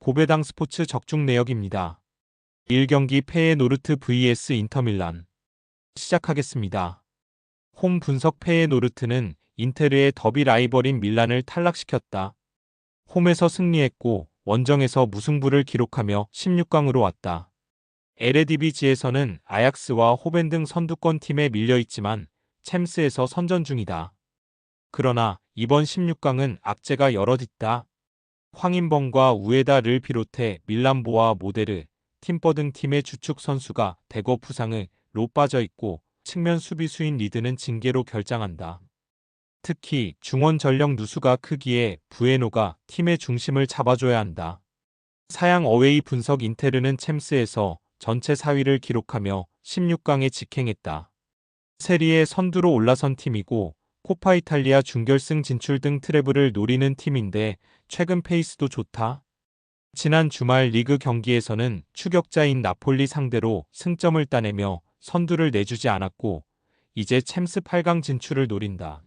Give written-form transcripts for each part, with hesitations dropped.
고배당 스포츠 적중 내역입니다. 1경기 페에노르트 vs 인터밀란. 시작하겠습니다. 홈 분석 페에노르트는 인테르의 더비 라이벌인 밀란을 탈락시켰다. 홈에서 승리했고 원정에서 무승부를 기록하며 16강으로 왔다. 에레디비지에서는 아약스와 호벤 등 선두권 팀에 밀려있지만 챔스에서 선전 중이다. 그러나 이번 16강은 악재가 여럿 있다. 황인범과 우에다를 비롯해 밀란보와 모데르, 팀버 등 팀의 주축 선수가 대거 부상으로 빠져있고 측면 수비수인 리드는 징계로 결장한다. 특히 중원 전력 누수가 크기에 부에노가 팀의 중심을 잡아줘야 한다. 사양 어웨이 분석 인테르는 챔스에서 전체 4위를 기록하며 16강에 직행했다. 세리에 선두로 올라선 팀이고 코파 이탈리아 준결승 진출 등 트래블을 노리는 팀인데 최근 페이스도 좋다. 지난 주말 리그 경기에서는 추격자인 나폴리 상대로 승점을 따내며 선두를 내주지 않았고 이제 챔스 8강 진출을 노린다.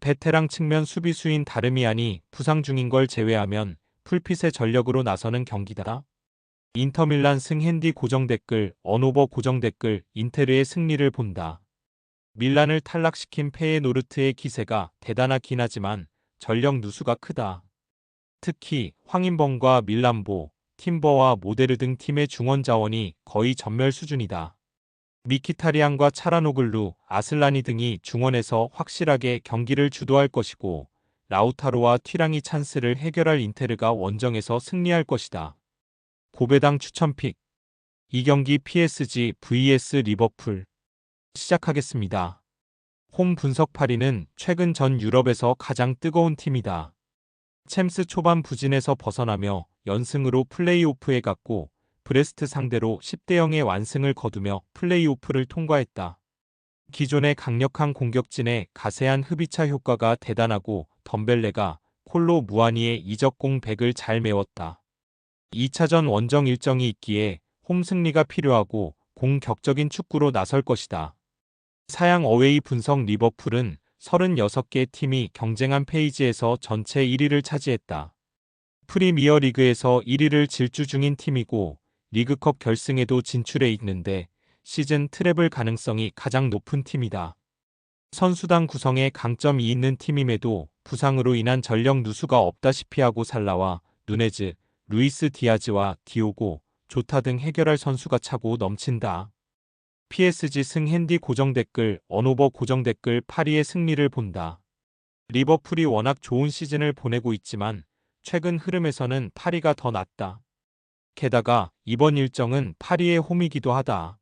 베테랑 측면 수비수인 다르미안이 부상 중인 걸 제외하면 풀핏의 전력으로 나서는 경기다. 인터밀란 승 핸디 고정 댓글, 언오버 고정 댓글, 인테르의 승리를 본다. 밀란을 탈락시킨 페에노르트의 기세가 대단하긴 하지만 전력 누수가 크다. 특히 황인범과 밀란보, 팀버와 모데르 등 팀의 중원 자원이 거의 전멸 수준이다. 미키타리안과 차라노글루, 아슬라니 등이 중원에서 확실하게 경기를 주도할 것이고 라우타로와 튀랑이 찬스를 해결할 인테르가 원정에서 승리할 것이다. 고배당 추천픽 2경기 PSG vs 리버풀. 시작하겠습니다. 홈 분석 8위는 최근 전 유럽에서 가장 뜨거운 팀이다. 챔스 초반 부진에서 벗어나며 연승으로 플레이오프에 갔고 브레스트 상대로 10대 0의 완승을 거두며 플레이오프를 통과했다. 기존의 강력한 공격진에 가세한 흡이차 효과가 대단하고 덤벨레가 콜로 무아니의 이적공 100을 잘 메웠다. 2차전 원정 일정이 있기에 홈 승리가 필요하고 공격적인 축구로 나설 것이다. 사양 어웨이 분석 리버풀은 36개 팀이 경쟁한 페이지에서 전체 1위를 차지했다. 프리미어 리그에서 1위를 질주 중인 팀이고 리그컵 결승에도 진출해 있는데 시즌 트래블 가능성이 가장 높은 팀이다. 선수당 구성에 강점이 있는 팀임에도 부상으로 인한 전력 누수가 없다시피 하고 살라와 누네즈, 루이스 디아즈와 디오고, 조타 등 해결할 선수가 차고 넘친다. PSG 승 핸디 고정 댓글, 언오버 고정 댓글 8위의 승리를 본다. 리버풀이 워낙 좋은 시즌을 보내고 있지만 최근 흐름에서는 8위가 더 낫다. 게다가 이번 일정은 8위의 홈이기도 하다.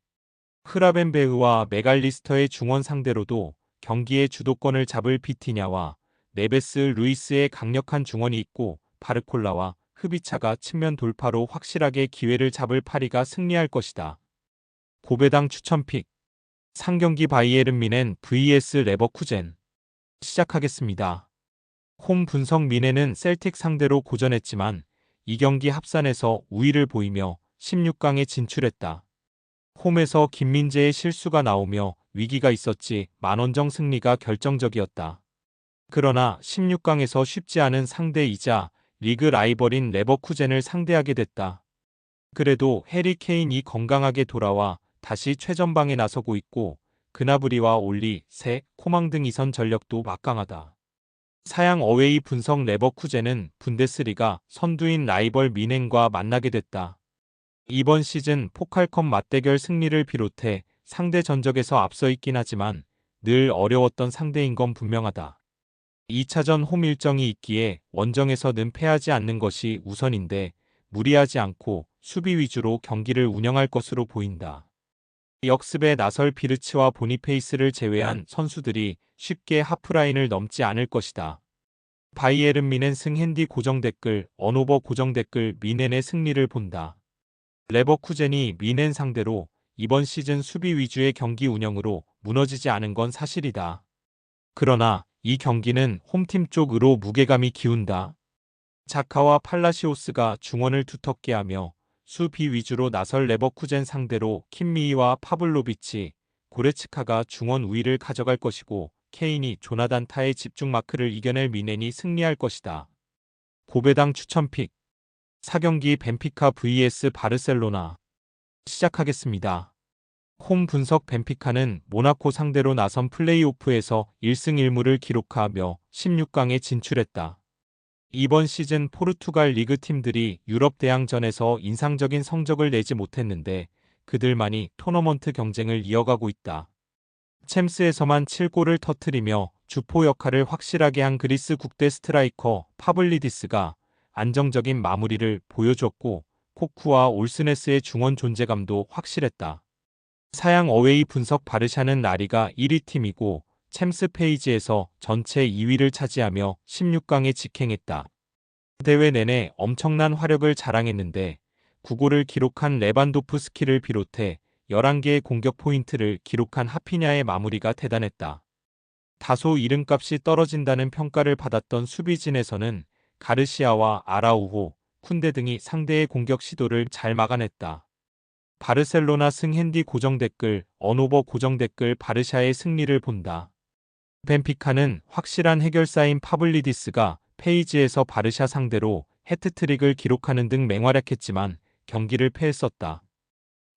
흐라벤베흐와 메갈리스터의 중원 상대로도 경기의 주도권을 잡을 비티냐와 네베스 루이스의 강력한 중원이 있고 바르콜라와 흡이차가 측면 돌파로 확실하게 기회를 잡을 8위가 승리할 것이다. 고배당 추천픽 3경기 바이에른 뮌헨 vs 레버쿠젠. 시작하겠습니다. 홈 분석 뮌헨은 셀틱 상대로 고전했지만 2경기 합산에서 우위를 보이며 16강에 진출했다. 홈에서 김민재의 실수가 나오며 위기가 있었지 만원정 승리가 결정적이었다. 그러나 16강에서 쉽지 않은 상대이자 리그 라이벌인 레버쿠젠을 상대하게 됐다. 그래도 해리 케인이 건강하게 돌아와 다시 최전방에 나서고 있고 그나브리와 올리, 세, 코망 등 이선 전력도 막강하다. 사양 어웨이 분석 레버쿠젠은 분데스리가 선두인 라이벌 뮌헨과 만나게 됐다. 이번 시즌 포칼컵 맞대결 승리를 비롯해 상대 전적에서 앞서 있긴 하지만 늘 어려웠던 상대인 건 분명하다. 2차전 홈 일정이 있기에 원정에서는 패하지 않는 것이 우선인데 무리하지 않고 수비 위주로 경기를 운영할 것으로 보인다. 역습에 나설 비르츠와 보니페이스를 제외한 선수들이 쉽게 하프라인을 넘지 않을 것이다. 바이에른 뮌헨 승 핸디 고정 댓글, 언오버 고정 댓글 뮌헨의 승리를 본다. 레버쿠젠이 뮌헨 상대로 이번 시즌 수비 위주의 경기 운영으로 무너지지 않은 건 사실이다. 그러나 이 경기는 홈팀 쪽으로 무게감이 기운다. 자카와 팔라시오스가 중원을 두텁게 하며 수비 위주로 나설 레버쿠젠 상대로 킴미히와 파블로비치, 고레츠카가 중원 우위를 가져갈 것이고 케인이 조나단 타의 집중 마크를 이겨낼 뮌헨이 승리할 것이다. 고배당 추천픽 4경기 벤피카 vs 바르셀로나 시작하겠습니다. 홈 분석 벤피카는 모나코 상대로 나선 플레이오프에서 1승 1무를 기록하며 16강에 진출했다. 이번 시즌 포르투갈 리그 팀들이 유럽 대항전에서 인상적인 성적을 내지 못했는데 그들만이 토너먼트 경쟁을 이어가고 있다. 챔스에서만 7골을 터뜨리며 주포 역할을 확실하게 한 그리스 국대 스트라이커 파블리디스가 안정적인 마무리를 보여줬고 코쿠와 올스네스의 중원 존재감도 확실했다. 사양 어웨이 분석 바르샤는 라리가 1위 팀이고 챔스 페이지에서 전체 2위를 차지하며 16강에 직행했다. 대회 내내 엄청난 화력을 자랑했는데 9골을 기록한 레반도프스키를 비롯해 11개의 공격 포인트를 기록한 하피냐의 마무리가 대단했다. 다소 이름값이 떨어진다는 평가를 받았던 수비진에서는 가르시아와 아라우호, 쿤데 등이 상대의 공격 시도를 잘 막아냈다. 바르셀로나 승 핸디 고정 댓글, 언오버 고정 댓글 바르샤의 승리를 본다. 벤피카는 확실한 해결사인 파블리디스가 페이지에서 바르샤 상대로 해트트릭을 기록하는 등 맹활약했지만 경기를 패했었다.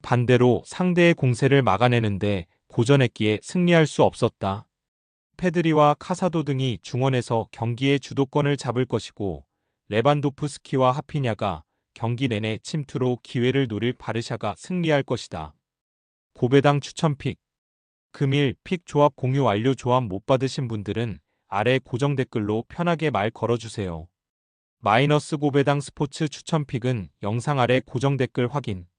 반대로 상대의 공세를 막아내는데 고전했기에 승리할 수 없었다. 페드리와 카사도 등이 중원에서 경기의 주도권을 잡을 것이고 레반도프스키와 하피냐가 경기 내내 침투로 기회를 노릴 바르샤가 승리할 것이다. 고배당 추천픽 금일 픽 조합 공유 완료. 조합 못 받으신 분들은 아래 고정 댓글로 편하게 말 걸어주세요. 마이너스 고배당 스포츠 추천픽은 영상 아래 고정 댓글 확인.